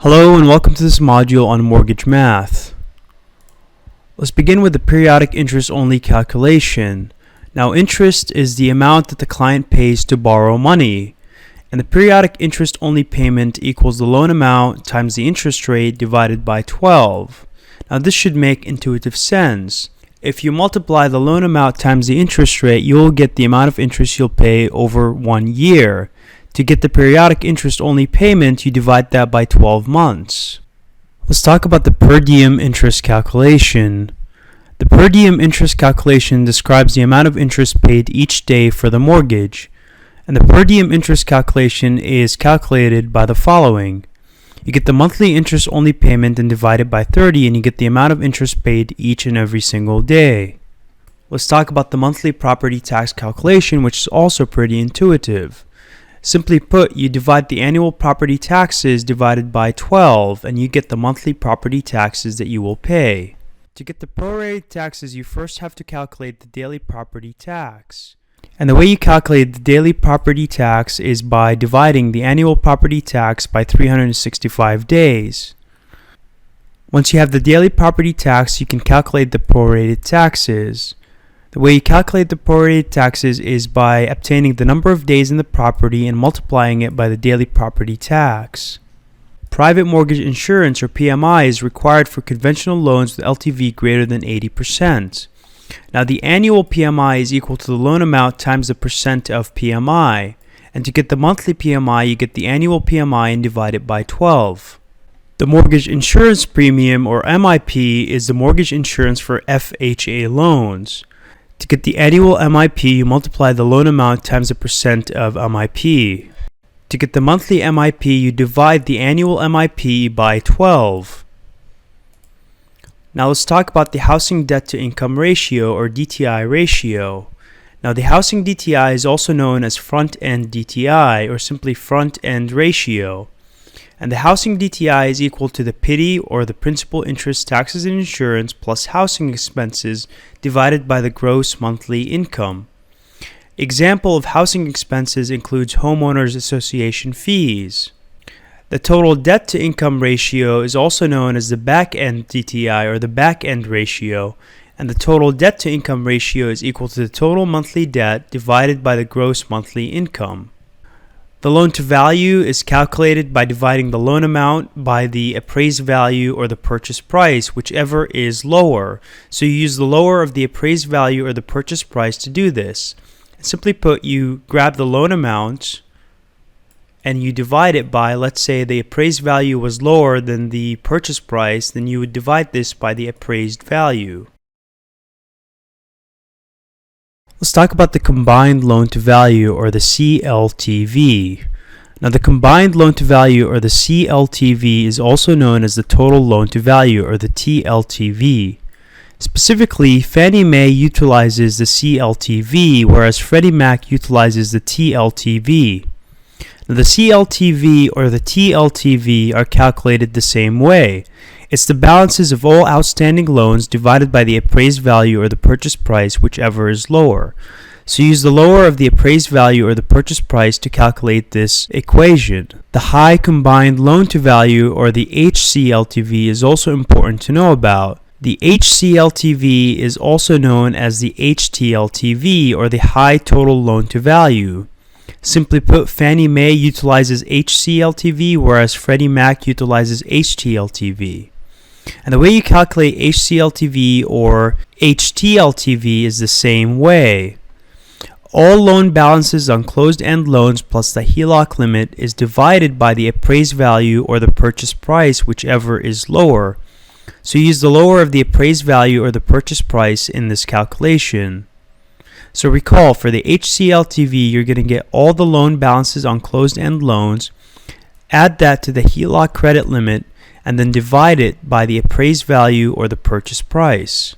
Hello and welcome to this module on mortgage math. Let's begin with the periodic interest only calculation. Now, interest is the amount that the client pays to borrow money, and the periodic interest only payment equals the loan amount times the interest rate divided by 12. Now, this should make intuitive sense. If you multiply the loan amount times the interest rate, you'll get the amount of interest you'll pay over 1 year. To get the periodic interest only payment, you divide that by 12 months. Let's talk about the per diem interest calculation. The per diem interest calculation describes the amount of interest paid each day for the mortgage. And the per diem interest calculation is calculated by the following. You get the monthly interest only payment and divide it by 30, and you get the amount of interest paid each and every single day. Let's talk about the monthly property tax calculation, which is also pretty intuitive. Simply put, you divide the annual property taxes divided by 12, and you get the monthly property taxes that you will pay. To get the prorated taxes, you first have to calculate the daily property tax. And the way you calculate the daily property tax is by dividing the annual property tax by 365 days. Once you have the daily property tax, you can calculate the prorated taxes. The way you calculate the prorated taxes is by obtaining the number of days in the property and multiplying it by the daily property tax. Private mortgage insurance, or PMI, is required for conventional loans with LTV greater than 80%. Now, the annual PMI is equal to the loan amount times the percent of PMI. And to get the monthly PMI, you get the annual PMI and divide it by 12. The mortgage insurance premium, or MIP, is the mortgage insurance for FHA loans. To get the annual MIP, you multiply the loan amount times the percent of MIP. To get the monthly MIP, you divide the annual MIP by 12. Now let's talk about the housing debt to income ratio, or DTI ratio. Now, the housing DTI is also known as front-end DTI, or simply front-end ratio. And the housing DTI is equal to the PITI, or the principal, interest, taxes, and insurance plus housing expenses divided by the gross monthly income. Example of housing expenses includes homeowners association fees. The total debt to income ratio is also known as the back-end DTI, or the back-end ratio, and the total debt to income ratio is equal to the total monthly debt divided by the gross monthly income. The loan to value is calculated by dividing the loan amount by the appraised value or the purchase price, whichever is lower. So you use the lower of the appraised value or the purchase price to do this. Simply put, you grab the loan amount and you divide it by, let's say the appraised value was lower than the purchase price, then you would divide this by the appraised value. Let's talk about the combined loan to value, or the CLTV. Now, the combined loan to value, or the CLTV, is also known as the total loan to value, or the TLTV. Specifically, Fannie Mae utilizes the CLTV, whereas Freddie Mac utilizes the TLTV. Now, the CLTV or the TLTV are calculated the same way. It's the balances of all outstanding loans divided by the appraised value or the purchase price, whichever is lower. So use the lower of the appraised value or the purchase price to calculate this equation. The high combined loan to value, or the HCLTV, is also important to know about. The HCLTV is also known as the HTLTV, or the high total loan to value. Simply put, Fannie Mae utilizes HCLTV, whereas Freddie Mac utilizes HTLTV. And the way you calculate HCLTV or HTLTV is the same way. All loan balances on closed-end loans plus the HELOC limit is divided by the appraised value or the purchase price, whichever is lower. So use the lower of the appraised value or the purchase price in this calculation. So recall, for the HCLTV, you're going to get all the loan balances on closed-end loans, add that to the HELOC credit limit, and then divide it by the appraised value or the purchase price.